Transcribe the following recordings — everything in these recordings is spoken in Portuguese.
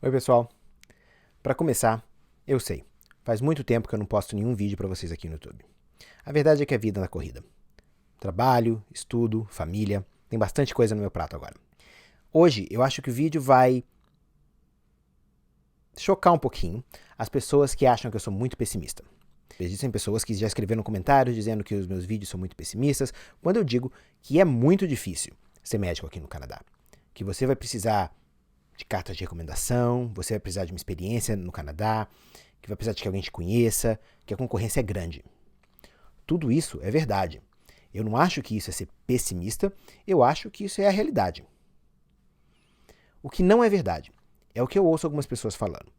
Oi pessoal, para começar, eu sei, faz muito tempo que eu não posto nenhum vídeo para vocês aqui no YouTube. A verdade é que a vida na corrida. Trabalho, estudo, família, tem bastante coisa no meu prato agora. Hoje eu acho que o vídeo vai chocar um pouquinho as pessoas que acham que eu sou muito pessimista. Existem pessoas que já escreveram comentários dizendo que os meus vídeos são muito pessimistas, quando eu digo que é muito difícil ser médico aqui no Canadá. Que você vai precisar de cartas de recomendação, você vai precisar de uma experiência no Canadá, que vai precisar de que alguém te conheça, que a concorrência é grande. Tudo isso é verdade. Eu não acho que isso é ser pessimista, eu acho que isso é a realidade. O que não é verdade é o que eu ouço algumas pessoas falando,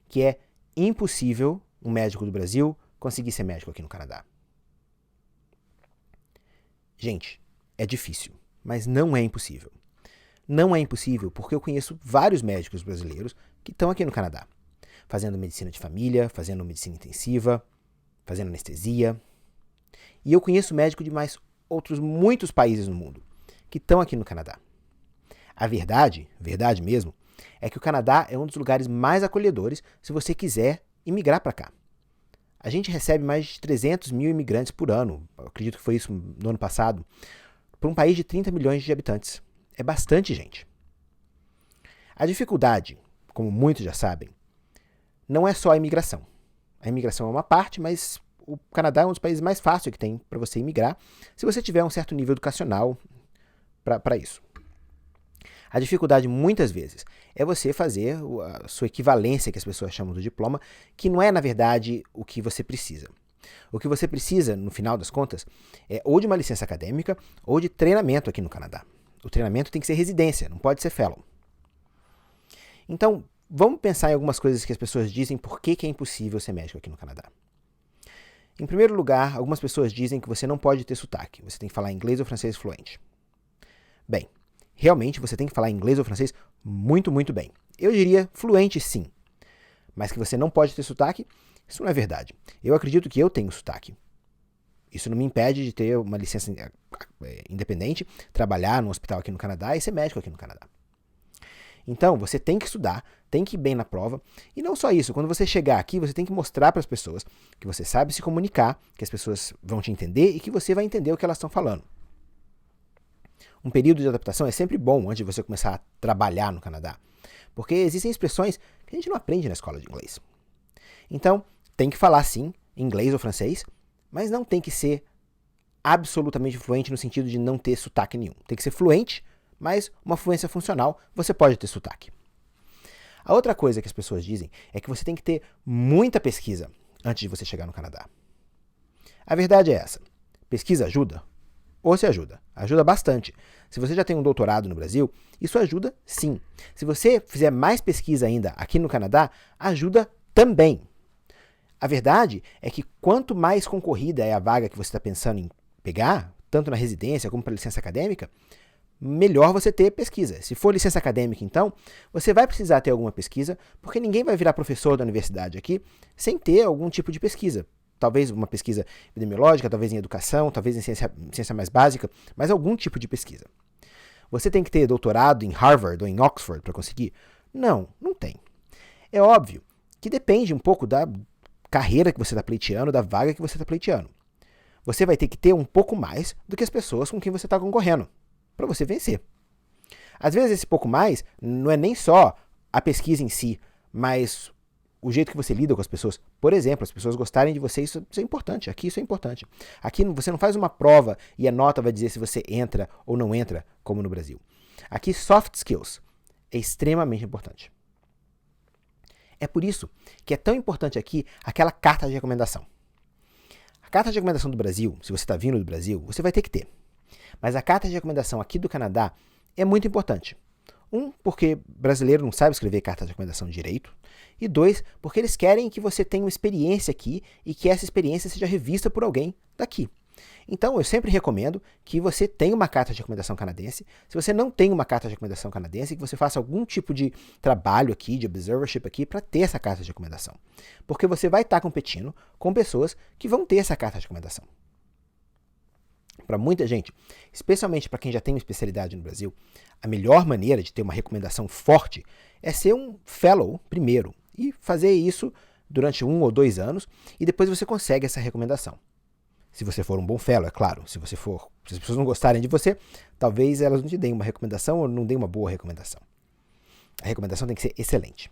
que é impossível um médico do Brasil conseguir ser médico aqui no Canadá. Gente, é difícil, mas não é impossível. Não é impossível porque eu conheço vários médicos brasileiros que estão aqui no Canadá, fazendo medicina de família, fazendo medicina intensiva, fazendo anestesia. E eu conheço médicos de mais outros muitos países no mundo que estão aqui no Canadá. A verdade mesmo, é que o Canadá é um dos lugares mais acolhedores se você quiser imigrar para cá. A gente recebe mais de 300 mil imigrantes por ano, eu acredito que foi isso no ano passado, para um país de 30 milhões de habitantes. É bastante gente. A dificuldade, como muitos já sabem, não é só a imigração. A imigração é uma parte, mas o Canadá é um dos países mais fáceis que tem para você imigrar, se você tiver um certo nível educacional para isso. A dificuldade, muitas vezes, é você fazer a sua equivalência, que as pessoas chamam do diploma, que não é, na verdade, o que você precisa. O que você precisa, no final das contas, é ou de uma licença acadêmica ou de treinamento aqui no Canadá. O treinamento tem que ser residência, não pode ser fellow. Então, vamos pensar em algumas coisas que as pessoas dizem por que é impossível ser médico aqui no Canadá. Em primeiro lugar, algumas pessoas dizem que você não pode ter sotaque, você tem que falar inglês ou francês fluente. Bem, realmente você tem que falar inglês ou francês muito, muito bem. Eu diria fluente sim, mas que você não pode ter sotaque, isso não é verdade. Eu acredito que eu tenho sotaque. Isso não me impede de ter uma licença independente, trabalhar num hospital aqui no Canadá e ser médico aqui no Canadá. Então, você tem que estudar, tem que ir bem na prova. E não só isso, quando você chegar aqui, você tem que mostrar para as pessoas que você sabe se comunicar, que as pessoas vão te entender e que você vai entender o que elas estão falando. Um período de adaptação é sempre bom antes de você começar a trabalhar no Canadá, porque existem expressões que a gente não aprende na escola de inglês. Então, tem que falar sim, inglês ou francês, mas não tem que ser absolutamente fluente no sentido de não ter sotaque nenhum. Tem que ser fluente, mas uma fluência funcional, você pode ter sotaque. A outra coisa que as pessoas dizem é que você tem que ter muita pesquisa antes de você chegar no Canadá. A verdade é essa. Pesquisa ajuda? Ou se ajuda? Ajuda bastante. Se você já tem um doutorado no Brasil, isso ajuda sim. Se você fizer mais pesquisa ainda aqui no Canadá, ajuda também. A verdade é que quanto mais concorrida é a vaga que você está pensando em pegar, tanto na residência como para licença acadêmica, melhor você ter pesquisa. Se for licença acadêmica, então, você vai precisar ter alguma pesquisa, porque ninguém vai virar professor da universidade aqui sem ter algum tipo de pesquisa. Talvez uma pesquisa epidemiológica, talvez em educação, talvez em ciência mais básica, mas algum tipo de pesquisa. Você tem que ter doutorado em Harvard ou em Oxford para conseguir? Não, não tem. É óbvio que depende um pouco da carreira que você está pleiteando, da vaga que você está pleiteando. Você vai ter que ter um pouco mais do que as pessoas com quem você está concorrendo, para você vencer. Às vezes esse pouco mais não é nem só a pesquisa em si, mas o jeito que você lida com as pessoas. Por exemplo, as pessoas gostarem de você, isso é importante. Aqui isso é importante. Aqui você não faz uma prova e a nota vai dizer se você entra ou não entra, como no Brasil. Aqui soft skills é extremamente importante. É por isso que é tão importante aqui aquela carta de recomendação. A carta de recomendação do Brasil, se você está vindo do Brasil, você vai ter que ter. Mas a carta de recomendação aqui do Canadá é muito importante. Porque brasileiro não sabe escrever carta de recomendação direito. E dois, porque eles querem que você tenha uma experiência aqui e que essa experiência seja revista por alguém daqui. Então, eu sempre recomendo que você tenha uma carta de recomendação canadense. Se você não tem uma carta de recomendação canadense, que você faça algum tipo de trabalho aqui, de observership aqui, para ter essa carta de recomendação. Porque você vai estar competindo com pessoas que vão ter essa carta de recomendação. Para muita gente, especialmente para quem já tem uma especialidade no Brasil, a melhor maneira de ter uma recomendação forte é ser um fellow primeiro e fazer isso durante 1 ou 2 anos e depois você consegue essa recomendação. Se você for um bom fellow, é claro. Se as pessoas não gostarem de você, talvez elas não te deem uma recomendação ou não deem uma boa recomendação. A recomendação tem que ser excelente.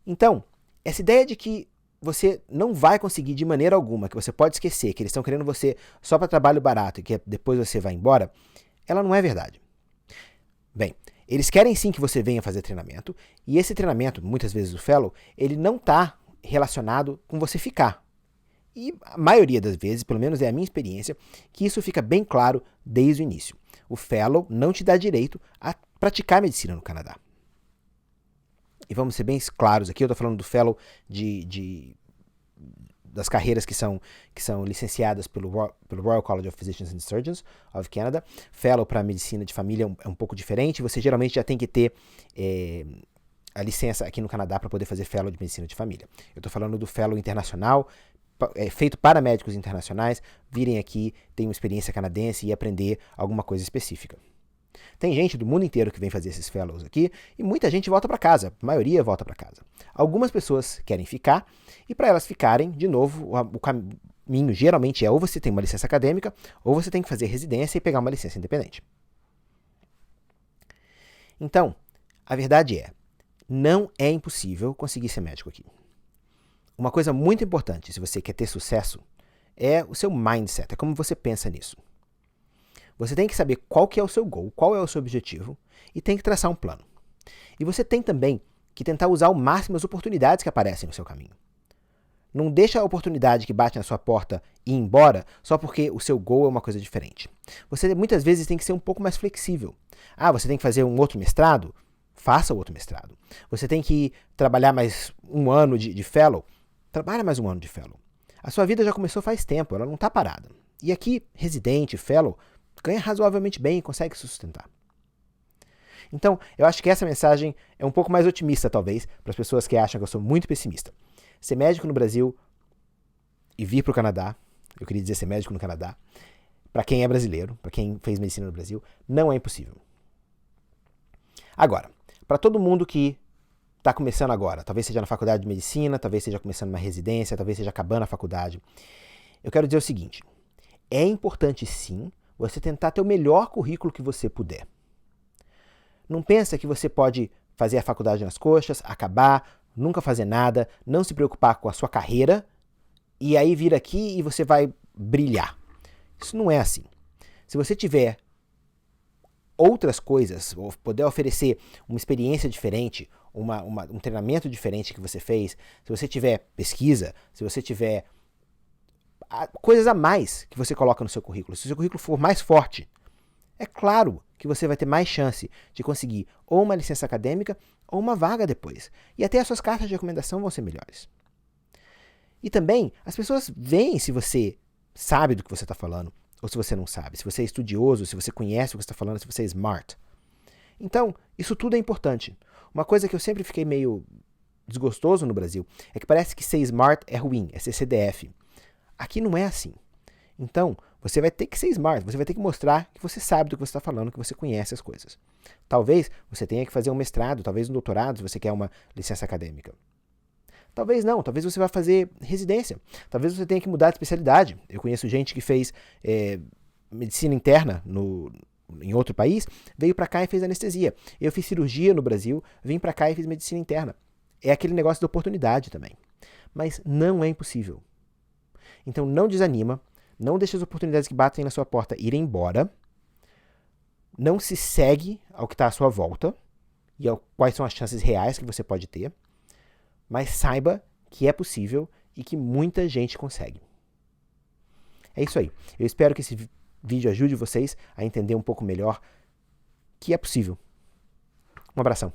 Então, essa ideia de que você não vai conseguir de maneira alguma, que você pode esquecer, que eles estão querendo você só para trabalho barato e que depois você vai embora, ela não é verdade. Bem, eles querem sim que você venha fazer treinamento, e esse treinamento, muitas vezes o fellow, ele não está relacionado com você ficar. E a maioria das vezes, pelo menos é a minha experiência, que isso fica bem claro desde o início. O fellow não te dá direito a praticar medicina no Canadá. E vamos ser bem claros aqui, eu estou falando do fellow das carreiras que são licenciadas pelo Royal College of Physicians and Surgeons of Canada. Fellow para medicina de família é um pouco diferente. Você geralmente já tem que ter a licença aqui no Canadá para poder fazer fellow de medicina de família. Eu estou falando do fellow internacional, feito para médicos internacionais, virem aqui, ter uma experiência canadense e aprender alguma coisa específica. Tem gente do mundo inteiro que vem fazer esses fellows aqui e muita gente volta para casa, a maioria volta para casa. Algumas pessoas querem ficar e para elas ficarem, de novo, o caminho geralmente é ou você tem uma licença acadêmica ou você tem que fazer residência e pegar uma licença independente. Então, a verdade é, não é impossível conseguir ser médico aqui. Uma coisa muito importante, se você quer ter sucesso, é o seu mindset, é como você pensa nisso. Você tem que saber qual que é o seu goal, qual é o seu objetivo, e tem que traçar um plano. E você tem também que tentar usar ao máximo as oportunidades que aparecem no seu caminho. Não deixa a oportunidade que bate na sua porta ir embora só porque o seu goal é uma coisa diferente. Você muitas vezes tem que ser um pouco mais flexível. Ah, você tem que fazer um outro mestrado? Faça o outro mestrado. Você tem que trabalhar mais 1 ano de fellow? Trabalha mais 1 ano de fellow. A sua vida já começou faz tempo, ela não está parada. E aqui, residente, fellow, ganha razoavelmente bem e consegue se sustentar. Então, eu acho que essa mensagem é um pouco mais otimista, talvez, para as pessoas que acham que eu sou muito pessimista. Ser médico no Brasil e vir para o Canadá, eu queria dizer ser médico no Canadá, para quem é brasileiro, para quem fez medicina no Brasil, não é impossível. Agora, para todo mundo que está começando agora, talvez seja na faculdade de medicina, talvez seja começando uma residência, talvez seja acabando a faculdade, eu quero dizer o seguinte, é importante sim você tentar ter o melhor currículo que você puder. Não pensa que você pode fazer a faculdade nas coxas, acabar, nunca fazer nada, não se preocupar com a sua carreira e aí vir aqui e você vai brilhar. Isso não é assim. Se você tiver outras coisas, ou puder oferecer uma experiência diferente, um treinamento diferente que você fez, se você tiver pesquisa, se você tiver coisas a mais que você coloca no seu currículo, se o seu currículo for mais forte, é claro que você vai ter mais chance de conseguir ou uma licença acadêmica ou uma vaga depois. E até as suas cartas de recomendação vão ser melhores. E também, as pessoas veem se você sabe do que você está falando ou se você não sabe, se você é estudioso, se você conhece o que você está falando, se você é smart. Então, isso tudo é importante. Uma coisa que eu sempre fiquei meio desgostoso no Brasil é que parece que ser smart é ruim, é ser CDF. Aqui não é assim. Então, você vai ter que ser smart, você vai ter que mostrar que você sabe do que você está falando, que você conhece as coisas. Talvez você tenha que fazer um mestrado, talvez um doutorado, se você quer uma licença acadêmica. Talvez não, talvez você vá fazer residência. Talvez você tenha que mudar de especialidade. Eu conheço gente que fez medicina interna em outro país, veio para cá e fez anestesia. Eu fiz cirurgia no Brasil, vim para cá e fiz medicina interna. É aquele negócio da oportunidade também. Mas não é impossível. Então não desanima, não deixe as oportunidades que batem na sua porta irem embora, não se segue ao que está à sua volta e quais são as chances reais que você pode ter, mas saiba que é possível e que muita gente consegue. É isso aí. Eu espero que esse vídeo ajude vocês a entender um pouco melhor que é possível. Um abração.